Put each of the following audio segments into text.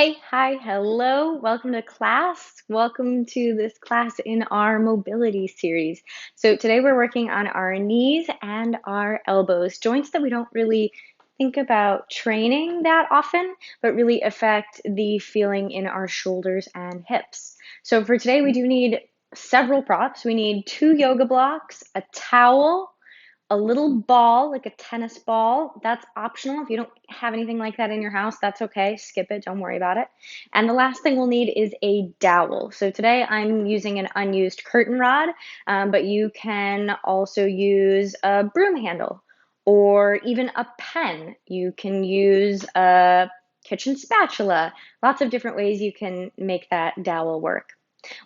Hey, hi, hello, welcome to class. Welcome to this class in our mobility series. So today we're working on our knees and our elbows, joints that we don't really think about training that often, but really affect the feeling in our shoulders and hips. So for today, we do need several props. We need 2 yoga blocks, a towel, a little ball, like a tennis ball. That's optional. If you don't have anything like that in your house, that's okay. Skip it. Don't worry about it. And the last thing we'll need is a dowel. So today I'm using an unused curtain rod, but you can also use a broom handle or even a pen. You can use a kitchen spatula. Lots of different ways you can make that dowel work.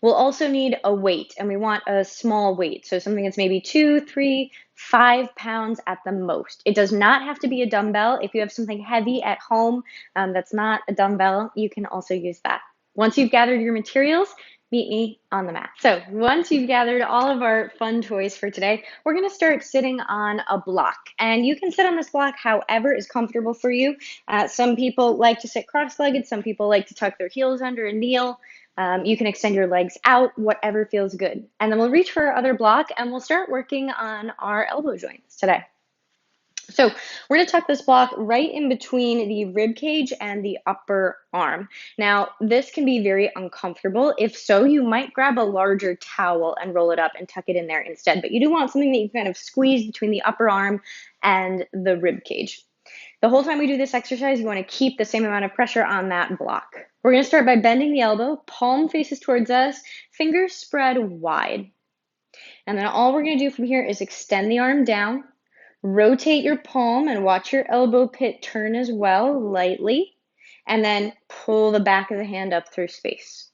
We'll also need a weight, and we want a small weight, so something that's maybe 2, 3, 5 pounds at the most. It does not have to be a dumbbell. If you have something heavy at home that's not a dumbbell, you can also use that. Once you've gathered your materials, meet me on the mat. So once you've gathered all of our fun toys for today, we're going to start sitting on a block. And you can sit on this block however is comfortable for you. Some people like to sit cross-legged. Some people like to tuck their heels under and kneel. You can extend your legs out, whatever feels good. And then we'll reach for our other block and we'll start working on our elbow joints today. So we're going to tuck this block right in between the rib cage and the upper arm. Now, this can be very uncomfortable. If so, you might grab a larger towel and roll it up and tuck it in there instead. But you do want something that you kind of squeeze between the upper arm and the rib cage. The whole time we do this exercise, you want to keep the same amount of pressure on that block. We're going to start by bending the elbow, palm faces towards us, fingers spread wide. And then all we're going to do from here is extend the arm down, rotate your palm and watch your elbow pit turn as well, lightly, and then pull the back of the hand up through space.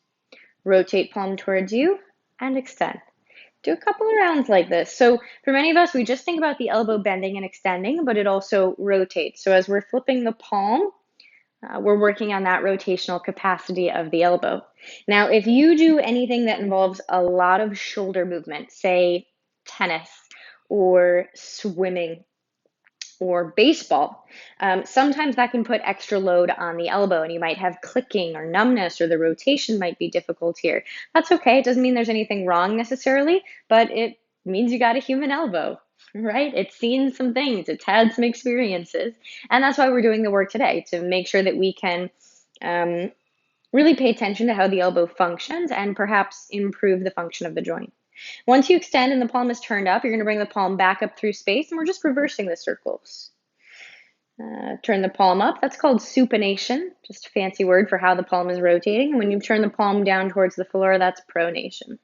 Rotate palm towards you and extend. Do a couple of rounds like this. So for many of us, we just think about the elbow bending and extending, but it also rotates. So as we're flipping the palm, we're working on that rotational capacity of the elbow. Now, if you do anything that involves a lot of shoulder movement, say tennis or swimming or baseball, sometimes that can put extra load on the elbow and you might have clicking or numbness or the rotation might be difficult here. That's okay. It doesn't mean there's anything wrong necessarily, but it means you got a human elbow, right? It's seen some things, it's had some experiences, and that's why we're doing the work today, to make sure that we can really pay attention to how the elbow functions and perhaps improve the function of the joint. Once you extend and the palm is turned up, you're going to bring the palm back up through space, and we're just reversing the circles. Turn the palm up. That's called supination, just a fancy word for how the palm is rotating. And when you turn the palm down towards the floor, that's pronation.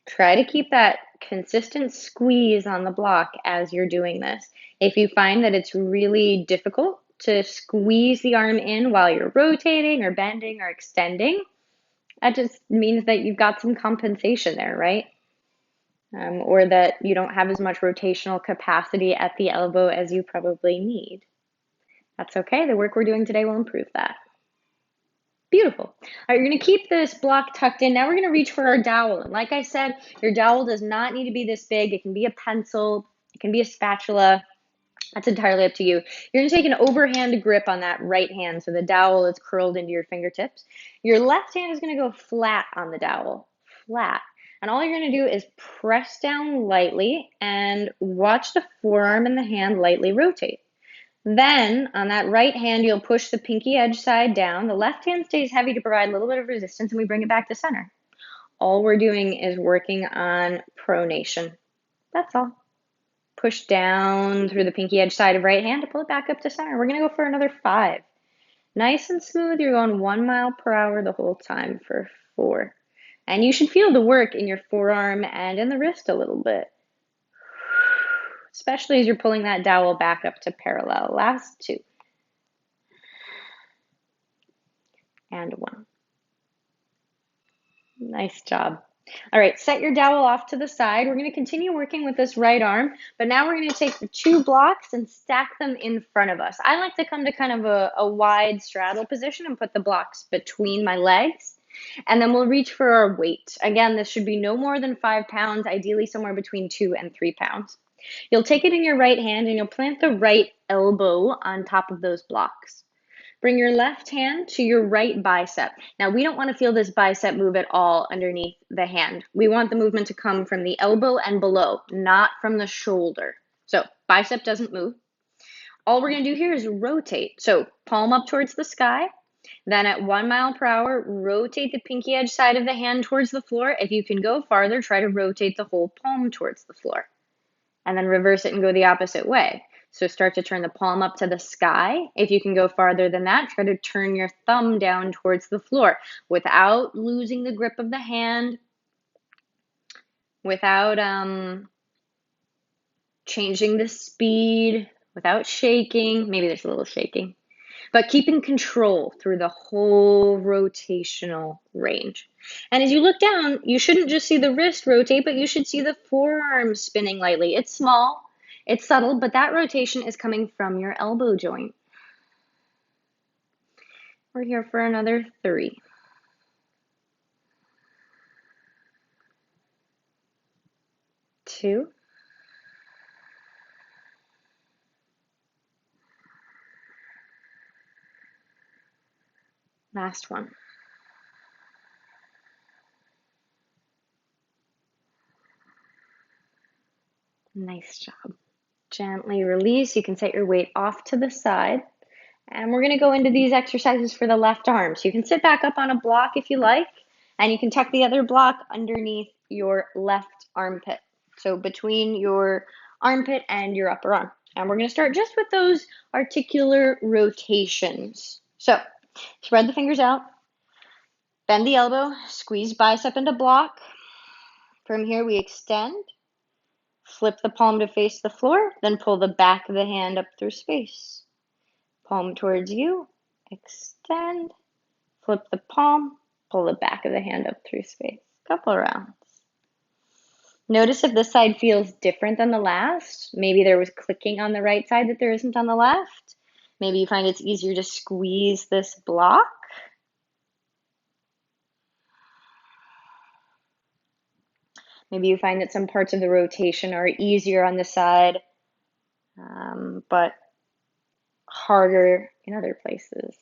Try to keep that consistent squeeze on the block as you're doing this. If you find that it's really difficult to squeeze the arm in while you're rotating or bending or extending, that just means that you've got some compensation there, right? Or that you don't have as much rotational capacity at the elbow as you probably need. That's okay. The work we're doing today will improve that. Beautiful. All right, you're going to keep this block tucked in. Now we're going to reach for our dowel. And like I said, your dowel does not need to be this big. It can be a pencil. It can be a spatula. That's entirely up to you. You're going to take an overhand grip on that right hand so the dowel is curled into your fingertips. Your left hand is going to go flat on the dowel, flat. And all you're going to do is press down lightly and watch the forearm and the hand lightly rotate. Then on that right hand, you'll push the pinky edge side down. The left hand stays heavy to provide a little bit of resistance, and we bring it back to center. All we're doing is working on pronation. That's all. Push down through the pinky edge side of right hand to pull it back up to center. We're going to go for another 5. Nice and smooth. You're going 1 mile per hour the whole time for 4. And you should feel the work in your forearm and in the wrist a little bit, especially as you're pulling that dowel back up to parallel. Last 2. And 1. Nice job. All right, set your dowel off to the side. We're going to continue working with this right arm, but now we're going to take the 2 blocks and stack them in front of us. I like to come to kind of a wide straddle position and put the blocks between my legs, and then we'll reach for our weight. Again, this should be no more than 5 pounds, ideally somewhere between 2 and 3 pounds. You'll take it in your right hand and you'll plant the right elbow on top of those blocks. Bring your left hand to your right bicep. Now, we don't want to feel this bicep move at all underneath the hand. We want the movement to come from the elbow and below, not from the shoulder. So bicep doesn't move. All we're going to do here is rotate. So palm up towards the sky. Then at 1 mile per hour, rotate the pinky edge side of the hand towards the floor. If you can go farther, try to rotate the whole palm towards the floor. And then reverse it and go the opposite way. So start to turn the palm up to the sky. If you can go farther than that, try to turn your thumb down towards the floor without losing the grip of the hand, without changing the speed, without shaking. Maybe there's a little shaking. But keeping control through the whole rotational range. And as you look down, you shouldn't just see the wrist rotate, but you should see the forearm spinning lightly. It's small, it's subtle, but that rotation is coming from your elbow joint. We're here for another 3. 2. Last one. Nice job. Gently release. You can set your weight off to the side. And we're going to go into these exercises for the left arm. So you can sit back up on a block if you like, and you can tuck the other block underneath your left armpit. So between your armpit and your upper arm. And we're going to start just with those articular rotations. So spread the fingers out, bend the elbow, squeeze bicep into block. From here we extend, flip the palm to face the floor, then pull the back of the hand up through space. Palm towards you, extend, flip the palm, pull the back of the hand up through space. Couple of rounds. Notice if this side feels different than the last. Maybe there was clicking on the right side that there isn't on the left. Maybe you find it's easier to squeeze this block. Maybe you find that some parts of the rotation are easier on this side, but harder in other places.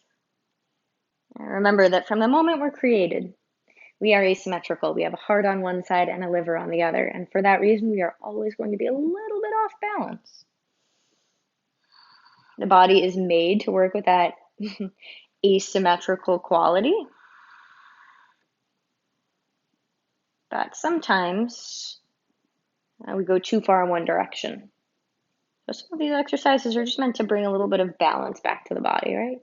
Remember that from the moment we're created, we are asymmetrical. We have a heart on one side and a liver on the other. And for that reason, we are always going to be a little bit off balance. The body is made to work with that asymmetrical quality. But sometimes we go too far in one direction. So some of these exercises are just meant to bring a little bit of balance back to the body, right?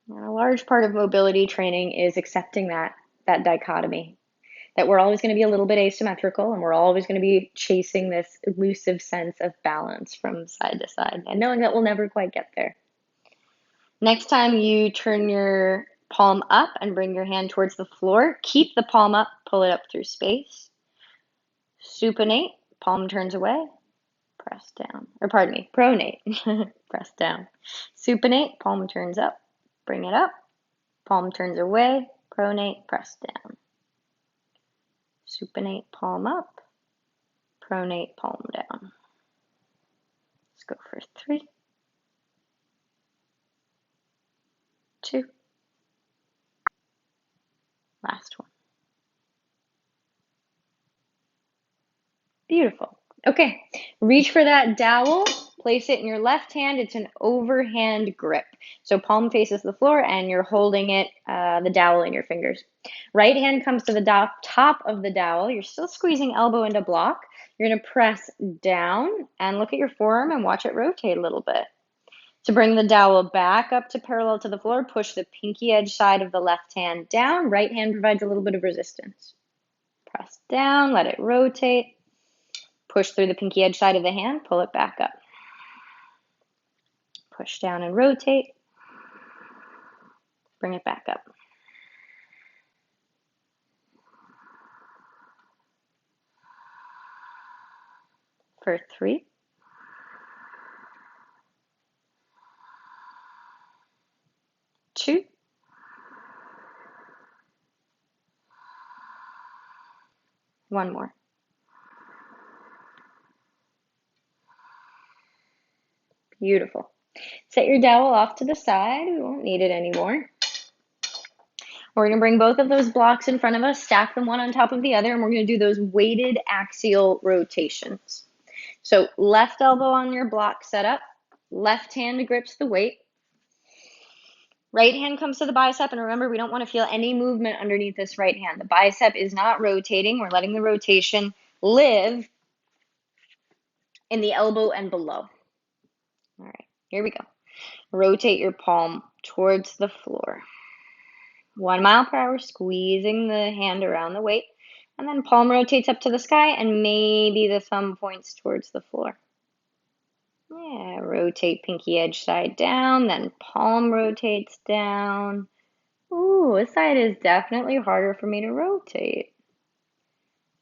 And a large part of mobility training is accepting that dichotomy, that we're always going to be a little bit asymmetrical and we're always going to be chasing this elusive sense of balance from side to side and knowing that we'll never quite get there. Next time you turn your palm up and bring your hand towards the floor, keep the palm up, pull it up through space. Supinate, palm turns away, press down. Or pardon me, pronate, press down. Supinate, palm turns up, bring it up, palm turns away, pronate, press down. Supinate, palm up, pronate, palm down. Let's go for 3, 2, last one. Beautiful. Okay, reach for that dowel, place it in your left hand. It's an overhand grip. So palm faces the floor and you're holding it, the dowel in your fingers. Right hand comes to the top of the dowel. You're still squeezing elbow into block. You're going to press down and look at your forearm and watch it rotate a little bit. To bring the dowel back up to parallel to the floor, push the pinky edge side of the left hand down. Right hand provides a little bit of resistance. Press down, let it rotate. Push through the pinky edge side of the hand, pull it back up. Push down and rotate. Bring it back up. For 3, 2, 1 more. Beautiful. Set your dowel off to the side. We won't need it anymore. We're going to bring both of those blocks in front of us, stack them one on top of the other, and we're going to do those weighted axial rotations. So left elbow on your block set up, left hand grips the weight, right hand comes to the bicep, and remember, we don't want to feel any movement underneath this right hand. The bicep is not rotating. We're letting the rotation live in the elbow and below. All right, here we go. Rotate your palm towards the floor. 1 mile per hour, squeezing the hand around the weight, and then palm rotates up to the sky, and maybe the thumb points towards the floor. Yeah, rotate pinky edge side down, then palm rotates down. Ooh, this side is definitely harder for me to rotate.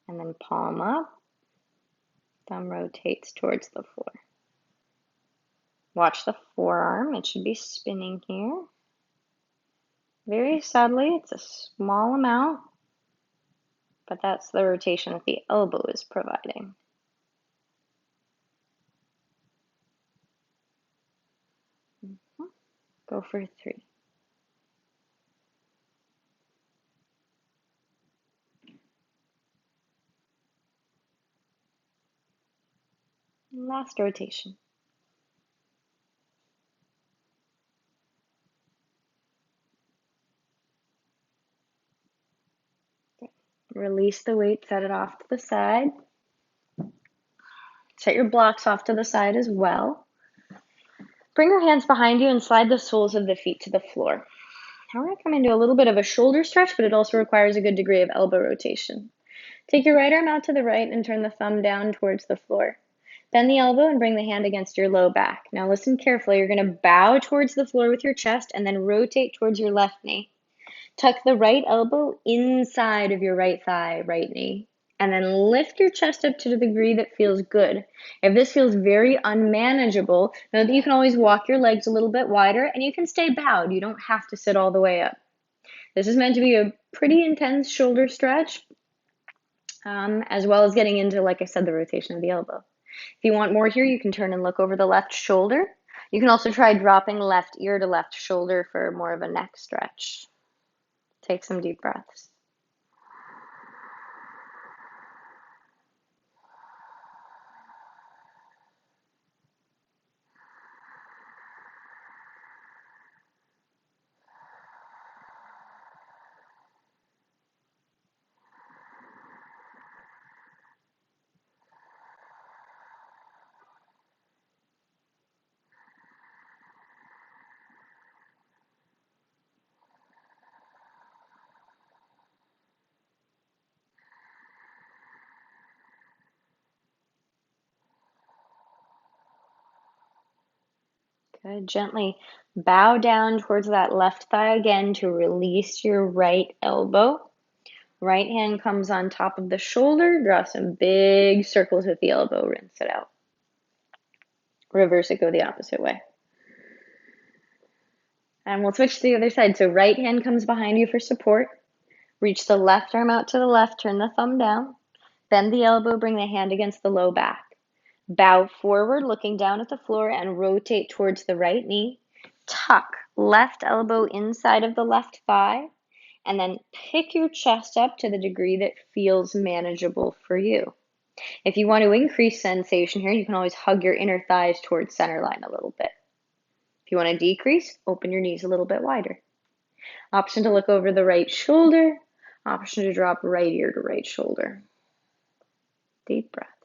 And then palm up, thumb rotates towards the floor. Watch the forearm, it should be spinning here. Very subtly, it's a small amount, but that's the rotation that the elbow is providing. Go for 3. Last rotation. Release the weight, set it off to the side. Set your blocks off to the side as well. Bring your hands behind you and slide the soles of the feet to the floor. Now we're going to come into a little bit of a shoulder stretch, but it also requires a good degree of elbow rotation. Take your right arm out to the right and turn the thumb down towards the floor. Bend the elbow and bring the hand against your low back. Now listen carefully. You're going to bow towards the floor with your chest and then rotate towards your left knee. Tuck the right elbow inside of your right thigh, right knee, and then lift your chest up to the degree that feels good. If this feels very unmanageable, know that you can always walk your legs a little bit wider and you can stay bowed. You don't have to sit all the way up. This is meant to be a pretty intense shoulder stretch, as well as getting into, like I said, the rotation of the elbow. If you want more here, you can turn and look over the left shoulder. You can also try dropping left ear to left shoulder for more of a neck stretch. Take some deep breaths. Good. Gently bow down towards that left thigh again to release your right elbow. Right hand comes on top of the shoulder. Draw some big circles with the elbow. Rinse it out. Reverse it, go the opposite way. And we'll switch to the other side. So right hand comes behind you for support. Reach the left arm out to the left. Turn the thumb down. Bend the elbow. Bring the hand against the low back. Bow forward, looking down at the floor, and rotate towards the right knee. Tuck left elbow inside of the left thigh, and then pick your chest up to the degree that feels manageable for you. If you want to increase sensation here, you can always hug your inner thighs towards center line a little bit. If you want to decrease, open your knees a little bit wider. Option to look over the right shoulder, option to drop right ear to right shoulder. Deep breaths.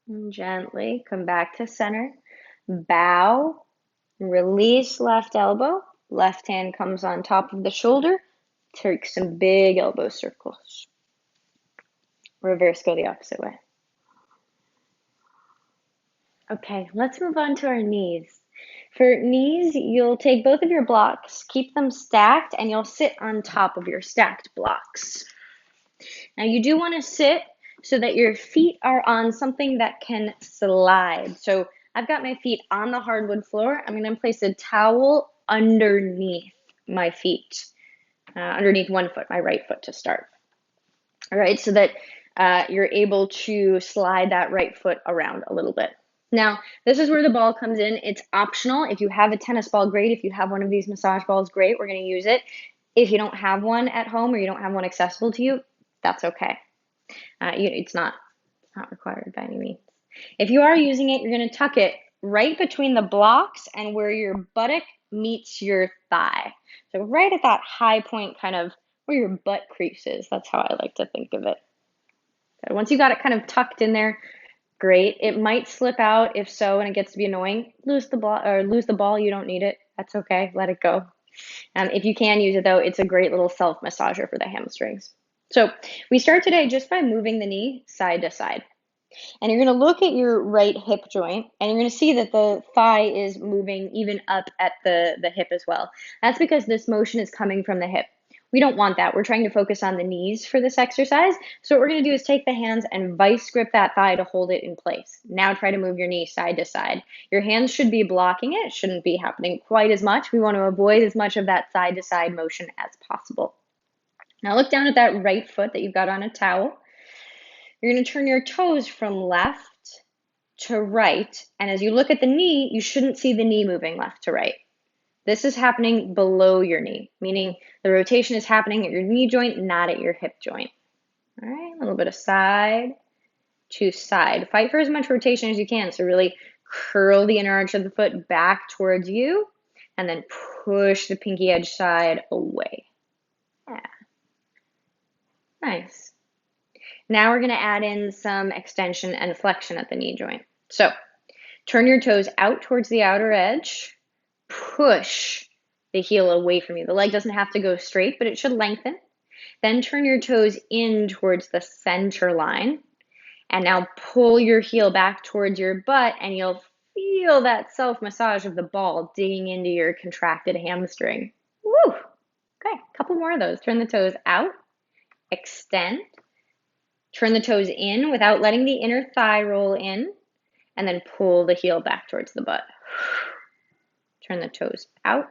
And gently come back to center. Bow, release left elbow. Left hand comes on top of the shoulder. Take some big elbow circles. Reverse, go the opposite way. Okay, let's move on to our knees. For knees, you'll take both of your blocks, keep them stacked, and you'll sit on top of your stacked blocks. Now you do want to sit so that your feet are on something that can slide. So I've got my feet on the hardwood floor. I'm going to place a towel underneath my feet, underneath one foot, my right foot to start. All right, so that you're able to slide that right foot around a little bit. Now, this is where the ball comes in. It's optional. If you have a tennis ball, great. If you have one of these massage balls, great. We're going to use it. If you don't have one at home or you don't have one accessible to you, that's okay. It's not required by any means. If you are using it, you're going to tuck it right between the blocks and where your buttock meets your thigh. So right at that high point, kind of where your butt crease is. That's how I like to think of it. So once you got it kind of tucked in there, great. It might slip out. If so, and it gets to be annoying, lose the ball. You don't need it. That's okay. Let it go. If you can use it though, it's a great little self massager for the hamstrings. So we start today just by moving the knee side to side. And you're going to look at your right hip joint, and you're going to see that the thigh is moving even up at the hip as well. That's because this motion is coming from the hip. We don't want that. We're trying to focus on the knees for this exercise. So what we're going to do is take the hands and vice grip that thigh to hold it in place. Now try to move your knee side to side. Your hands should be blocking it. It shouldn't be happening quite as much. We want to avoid as much of that side to side motion as possible. Now look down at that right foot that you've got on a towel. You're going to turn your toes from left to right. And as you look at the knee, you shouldn't see the knee moving left to right. This is happening below your knee, meaning the rotation is happening at your knee joint, not at your hip joint. All right, a little bit of side to side. Fight for as much rotation as you can. So really curl the inner arch of the foot back towards you and then push the pinky edge side away. Yeah. Nice. Now we're going to add in some extension and flexion at the knee joint. So turn your toes out towards the outer edge. Push the heel away from you. The leg doesn't have to go straight, but it should lengthen. Then turn your toes in towards the center line. And now pull your heel back towards your butt, and you'll feel that self-massage of the ball digging into your contracted hamstring. Woo! Okay, a couple more of those. Turn the toes out, extend. Turn the toes in without letting the inner thigh roll in, and then pull the heel back towards the butt. Turn the toes out,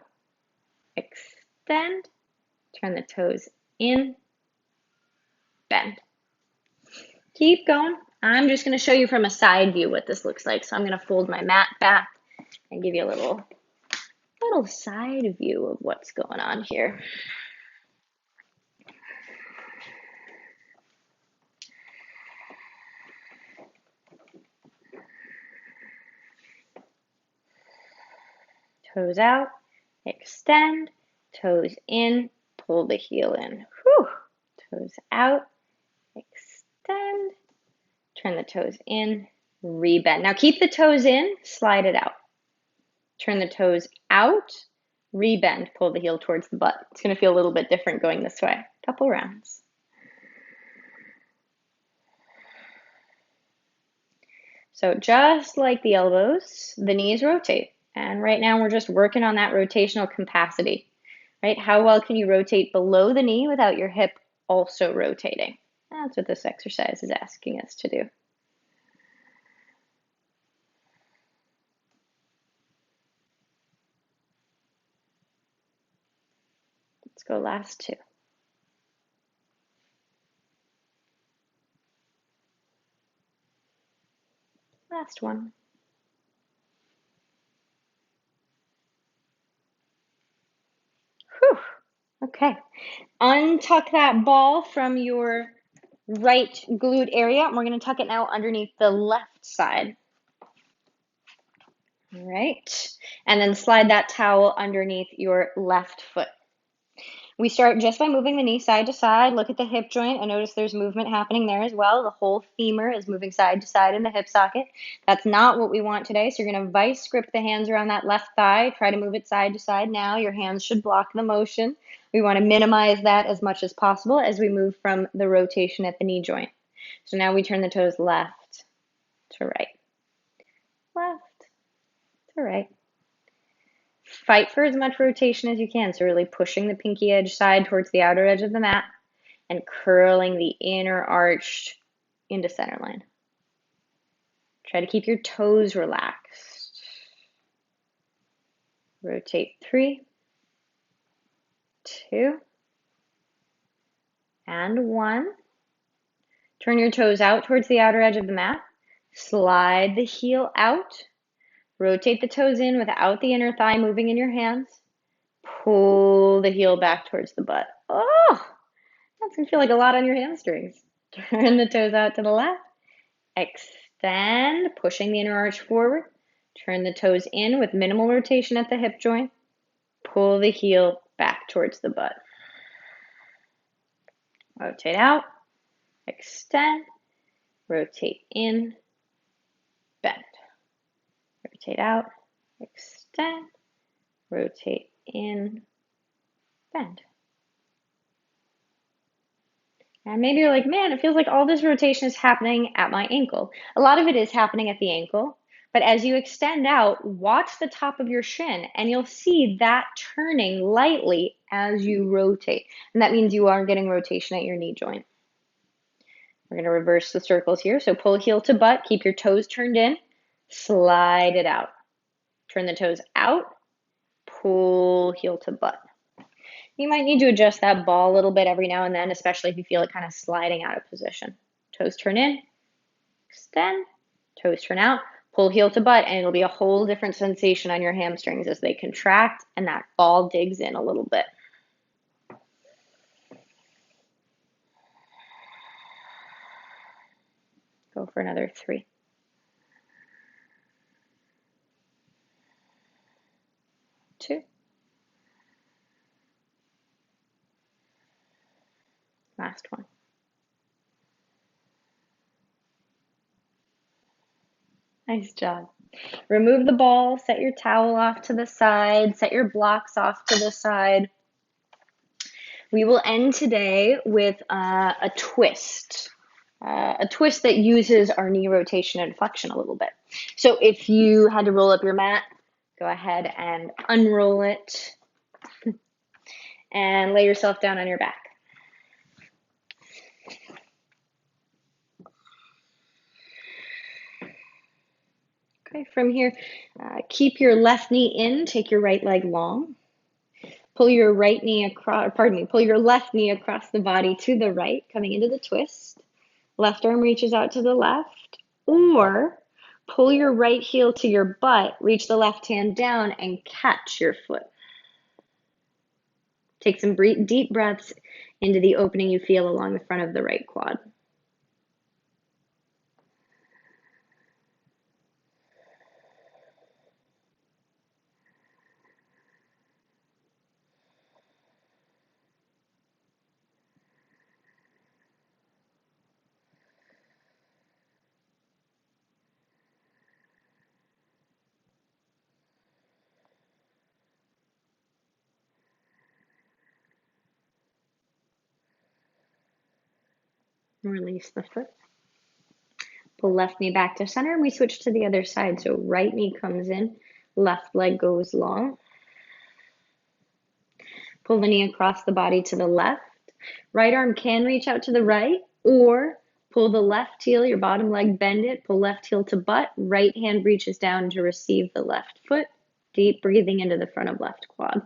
extend, turn the toes in, bend. Keep going. I'm just going to show you from a side view what this looks like. So I'm going to fold my mat back and give you a little side view of what's going on here. Toes out, extend, toes in, pull the heel in. Whew. Toes out, extend, turn the toes in, rebend. Now keep the toes in, slide it out. Turn the toes out, rebend, pull the heel towards the butt. It's going to feel a little bit different going this way. Couple rounds. So just like the elbows, the knees rotate. And right now we're just working on that rotational capacity, right? How well can you rotate below the knee without your hip also rotating? That's what this exercise is asking us to do. Let's go last two. Last one. Whew. Okay. Untuck that ball from your right glute area. And we're going to tuck it now underneath the left side. All right. And then slide that towel underneath your left foot. We start just by moving the knee side to side. Look at the hip joint and notice there's movement happening there as well. The whole femur is moving side to side in the hip socket. That's not what we want today. So you're going to vice grip the hands around that left thigh. Try to move it side to side now. Your hands should block the motion. We want to minimize that as much as possible as we move from the rotation at the knee joint. So now we turn the toes left to right. Left to right. Fight for as much rotation as you can. So really pushing the pinky edge side towards the outer edge of the mat and curling the inner arch into center line. Try to keep your toes relaxed. Rotate 3, 2, and 1. Turn your toes out towards the outer edge of the mat. Slide the heel out. Rotate the toes in without the inner thigh moving in your hands. Pull the heel back towards the butt. Oh, that's going to feel like a lot on your hamstrings. Turn the toes out to the left. Extend, pushing the inner arch forward. Turn the toes in with minimal rotation at the hip joint. Pull the heel back towards the butt. Rotate out. Extend. Rotate in. Bend. Rotate out. Extend. Rotate in. Bend. And maybe you're like, man, it feels like all this rotation is happening at my ankle. A lot of it is happening at the ankle, but as you extend out, watch the top of your shin, and you'll see that turning lightly as you rotate. And that means you are getting rotation at your knee joint. We're going to reverse the circles here. So pull heel to butt, keep your toes turned in, slide it out. Turn the toes out, pull heel to butt. You might need to adjust that ball a little bit every now and then, especially if you feel it kind of sliding out of position. Toes turn in, extend, toes turn out, pull heel to butt, and it'll be a whole different sensation on your hamstrings as they contract and that ball digs in a little bit. Go for another 3. 2. Last one. Nice job. Remove the ball, set your towel off to the side, set your blocks off to the side. We will end today with a twist that uses our knee rotation and flexion a little bit. So if you had to roll up your mat, go ahead and unroll it and lay yourself down on your back. Okay, from here, keep your left knee in, take your right leg long. Pull your left knee across the body to the right, coming into the twist. Left arm reaches out to the left, or pull your right heel to your butt, reach the left hand down and catch your foot. Take some deep breaths into the opening you feel along the front of the right quad. Release the foot. Pull left knee back to center, and we switch to the other side. So right knee comes in, left leg goes long. Pull the knee across the body to the left. Right arm can reach out to the right, or pull the left heel, your bottom leg, bend it, pull left heel to butt, right hand reaches down to receive the left foot. Deep breathing into the front of left quad.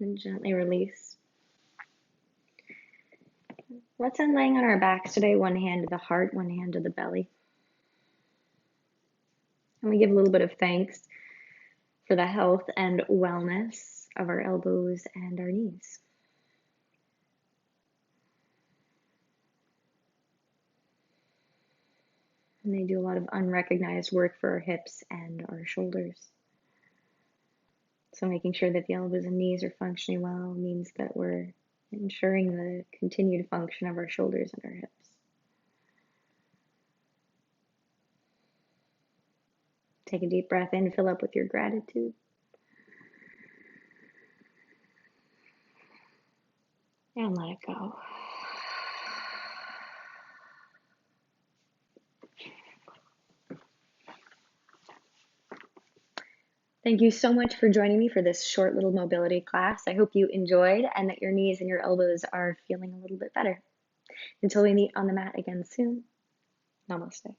And gently release. Let's end laying on our backs today, one hand to the heart, one hand to the belly. And we give a little bit of thanks for the health and wellness of our elbows and our knees. And they do a lot of unrecognized work for our hips and our shoulders. So making sure that the elbows and knees are functioning well means that we're ensuring the continued function of our shoulders and our hips. Take a deep breath in, fill up with your gratitude. And let it go. Thank you so much for joining me for this short little mobility class. I hope you enjoyed and that your knees and your elbows are feeling a little bit better. Until we meet on the mat again soon, namaste.